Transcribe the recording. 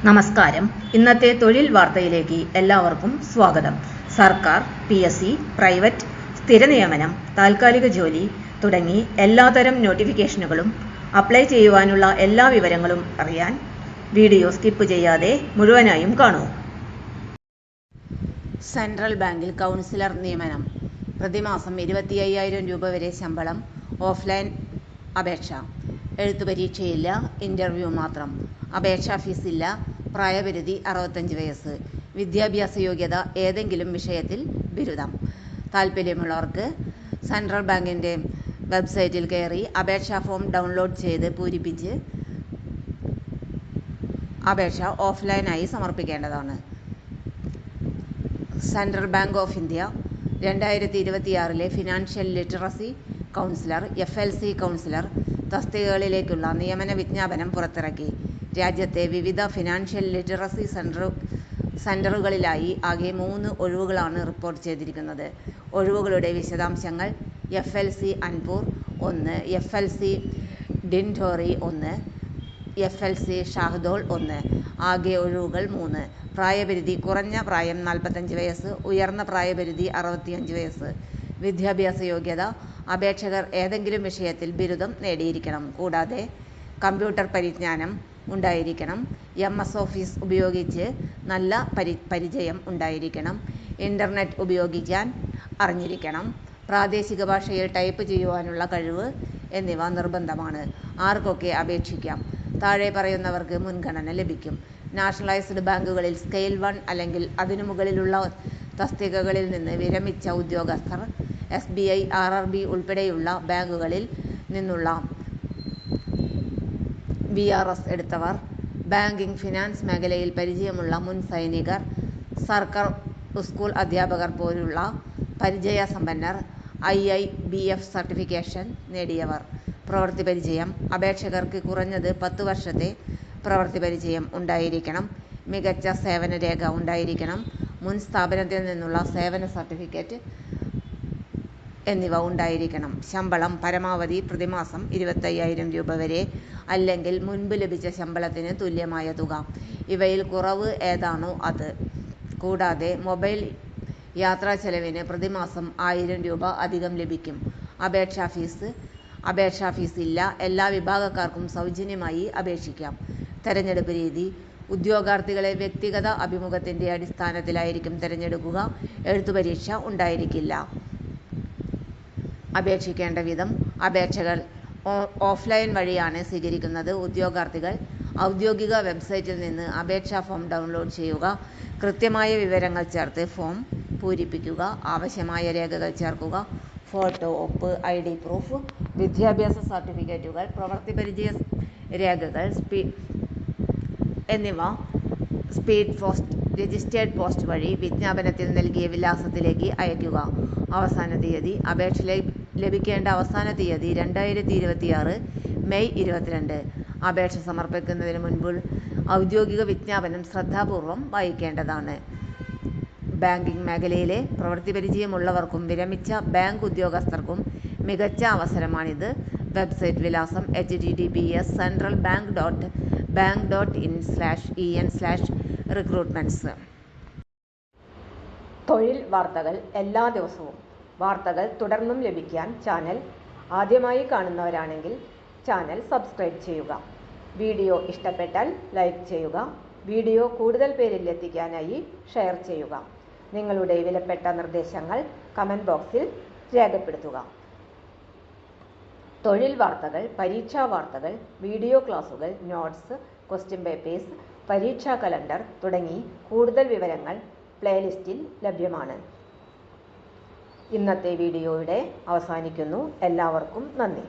നമസ്കാരം. ഇന്നത്തെ തൊഴിൽ വാർത്തയിലേക്ക് എല്ലാവർക്കും സ്വാഗതം. സർക്കാർ, PSC, പ്രൈവറ്റ്, സ്ഥിര നിയമനം, താൽക്കാലിക ജോലി തുടങ്ങി എല്ലാതരം നോട്ടിഫിക്കേഷനുകളും അപ്ലൈ ചെയ്യുവാനുള്ള എല്ലാ വിവരങ്ങളും അറിയാൻ വീഡിയോ സ്കിപ്പ് ചെയ്യാതെ മുഴുവനായും കാണൂ. സെൻട്രൽ ബാങ്കിൽ കൗൺസിലർ നിയമനം. പ്രതിമാസം 25,000 രൂപ വരെ ശമ്പളം. ഓഫ്ലൈൻ അപേക്ഷ. എഴുത്തുപരീക്ഷയില്ല, ഇന്റർവ്യൂ മാത്രം. അപേക്ഷാ ഫീസില്ല. പ്രായപരിധി 65 വയസ്സ്. വിദ്യാഭ്യാസ യോഗ്യത ഏതെങ്കിലും വിഷയത്തിൽ ബിരുദം. താൽപ്പര്യമുള്ളവർക്ക് സെൻട്രൽ ബാങ്കിൻ്റെ വെബ്സൈറ്റിൽ കയറി അപേക്ഷാ ഫോം ഡൗൺലോഡ് ചെയ്ത് പൂരിപ്പിച്ച് അപേക്ഷ ഓഫ്ലൈനായി സമർപ്പിക്കേണ്ടതാണ്. Central bank of India 2026 financial literacy counsellor, FLC counsellor തസ്തികകളിലേക്കുള്ള നിയമന വിജ്ഞാപനം പുറത്തിറക്കി. രാജ്യത്തെ വിവിധ ഫിനാൻഷ്യൽ ലിറ്ററസി സെന്ററുകളിലായി ആകെ 3 ഒഴിവുകളാണ് റിപ്പോർട്ട് ചെയ്തിരിക്കുന്നത്. ഒഴിവുകളുടെ വിശദാംശങ്ങൾ: FLC അൻപൂർ 1, FLC ഡിൻഡോറി 1, FLC ഷാഹ്ദോൾ 1. ആകെ ഒഴിവുകൾ 3. പ്രായപരിധി: കുറഞ്ഞ പ്രായം 45 വയസ്സ്, ഉയർന്ന പ്രായപരിധി 65 വയസ്സ്. വിദ്യാഭ്യാസ യോഗ്യത: അപേക്ഷകർ ഏതെങ്കിലും വിഷയത്തിൽ ബിരുദം നേടിയിരിക്കണം. കൂടാതെ കമ്പ്യൂട്ടർ പരിജ്ഞാനം ഉണ്ടായിരിക്കണം. MS ഓഫീസ് ഉപയോഗിച്ച് നല്ല പരിചയം ഉണ്ടായിരിക്കണം. ഇന്റർനെറ്റ് ഉപയോഗിക്കാൻ അറിഞ്ഞിരിക്കണം. പ്രാദേശിക ഭാഷയിൽ ടൈപ്പ് ചെയ്യുവാനുള്ള കഴിവ് എന്നിവ നിർബന്ധമാണ്. ആർക്കൊക്കെ അപേക്ഷിക്കാം? താഴെ പറയുന്നവർക്ക് മുൻഗണന ലഭിക്കും. നാഷണലൈസ്ഡ് ബാങ്കുകളിൽ സ്കെയിൽ 1 അല്ലെങ്കിൽ അതിനു മുകളിലുള്ള തസ്തികകളിൽ നിന്ന് വിരമിച്ച ഉദ്യോഗസ്ഥർ, SBI, RRB ഉൾപ്പെടെയുള്ള ബാങ്കുകളിൽ നിന്നുള്ള VRS എടുത്തവർ, ബാങ്കിംഗ്, ഫിനാൻസ് മേഖലയിൽ പരിചയമുള്ള മുൻ സൈനികർ, സർക്കാർ സ്കൂൾ അധ്യാപകർ പോലുള്ള പരിചയസമ്പന്നർ, IIBF സർട്ടിഫിക്കേഷൻ നേടിയവർ. പ്രവൃത്തി പരിചയം: അപേക്ഷകർക്ക് കുറഞ്ഞത് 10 വർഷത്തെ പ്രവൃത്തി പരിചയം ഉണ്ടായിരിക്കണം. മികച്ച സേവന രേഖ ഉണ്ടായിരിക്കണം. മുൻ സ്ഥാപനത്തിൽ നിന്നുള്ള സേവന സർട്ടിഫിക്കറ്റ് എന്നിവ ഉണ്ടായിരിക്കണം. ശമ്പളം പരമാവധി പ്രതിമാസം 25,000 രൂപ വരെ, അല്ലെങ്കിൽ മുൻപ് ലഭിച്ച ശമ്പളത്തിന് തുല്യമായ തുക. ഇവയിൽ കുറവ് ഏതാണോ അത്. കൂടാതെ മൊബൈൽ യാത്രാ ചെലവിന് പ്രതിമാസം 1000 രൂപ അധികം ലഭിക്കും. അപേക്ഷാ ഫീസ് ഇല്ല. എല്ലാ വിഭാഗക്കാർക്കും സൗജന്യമായി അപേക്ഷിക്കാം. തെരഞ്ഞെടുപ്പ് രീതി: ഉദ്യോഗാർത്ഥികളെ വ്യക്തിഗത അഭിമുഖത്തിന്റെ അടിസ്ഥാനത്തിലായിരിക്കും തെരഞ്ഞെടുക്കുക. എഴുത്തുപരീക്ഷ ഉണ്ടായിരിക്കില്ല. അപേക്ഷിക്കേണ്ട വിധം: അപേക്ഷകൾ ഓഫ്ലൈൻ വഴിയാണ് സ്വീകരിക്കുന്നത്. ഉദ്യോഗാർത്ഥികൾ ഔദ്യോഗിക വെബ്സൈറ്റിൽ നിന്ന് അപേക്ഷാ ഫോം ഡൗൺലോഡ് ചെയ്യുക. കൃത്യമായ വിവരങ്ങൾ ചേർത്ത് ഫോം പൂരിപ്പിക്കുക. ആവശ്യമായ രേഖകൾ ചേർക്കുക: ഫോട്ടോ, ഒപ്പ്, ID പ്രൂഫ്, വിദ്യാഭ്യാസ സർട്ടിഫിക്കറ്റുകൾ, പ്രവൃത്തി പരിചയ രേഖകൾ എന്നിവ സ്പീഡ് പോസ്റ്റ്, രജിസ്റ്റേർഡ് പോസ്റ്റ് വഴി വിജ്ഞാപനത്തിൽ നൽകിയ വിലാസത്തിലേക്ക് അയയ്ക്കുക. അവസാന തീയതി: അപേക്ഷ ലഭിക്കേണ്ട അവസാന തീയതി 2026 മെയ് 22. അപേക്ഷ സമർപ്പിക്കുന്നതിന് മുൻപ് ഔദ്യോഗിക വിജ്ഞാപനം ശ്രദ്ധാപൂർവം വായിക്കേണ്ടതാണ്. ബാങ്കിംഗ് മേഖലയിലെ പ്രവൃത്തി പരിചയമുള്ളവർക്കും വിരമിച്ച ബാങ്ക് ഉദ്യോഗസ്ഥർക്കും മികച്ച അവസരമാണിത്. വെബ്സൈറ്റ് വിലാസം: https://bank.in/en/recruitments. തൊഴിൽ വാർത്തകൾ എല്ലാ ദിവസവും. വാർത്തകൾ തുടർന്നും ലഭിക്കാൻ ചാനൽ ആദ്യമായി കാണുന്നവരാണെങ്കിൽ ചാനൽ സബ്സ്ക്രൈബ് ചെയ്യുക. വീഡിയോ ഇഷ്ടപ്പെട്ടാൽ ലൈക്ക് ചെയ്യുക. വീഡിയോ കൂടുതൽ പേരിൽ എത്തിക്കാനായി ഷെയർ ചെയ്യുക. നിങ്ങളുടെ വിലപ്പെട്ട നിർദ്ദേശങ്ങൾ കമന്റ് ബോക്സിൽ രേഖപ്പെടുത്തുക. തൊഴിൽ വാർത്തകൾ, പരീക്ഷാ വാർത്തകൾ, വീഡിയോ ക്ലാസുകൾ, നോട്ട്സ്, ക്വസ്റ്റ്യൻ പേപ്പേഴ്സ്, പരീക്ഷാ കലണ്ടർ തുടങ്ങി കൂടുതൽ വിവരങ്ങൾ പ്ലേലിസ്റ്റിൽ ലഭ്യമാണ്. ഇന്നത്തെ വീഡിയോയുടെ അവസാനിക്കുന്നു. എല്ലാവർക്കും നന്ദി.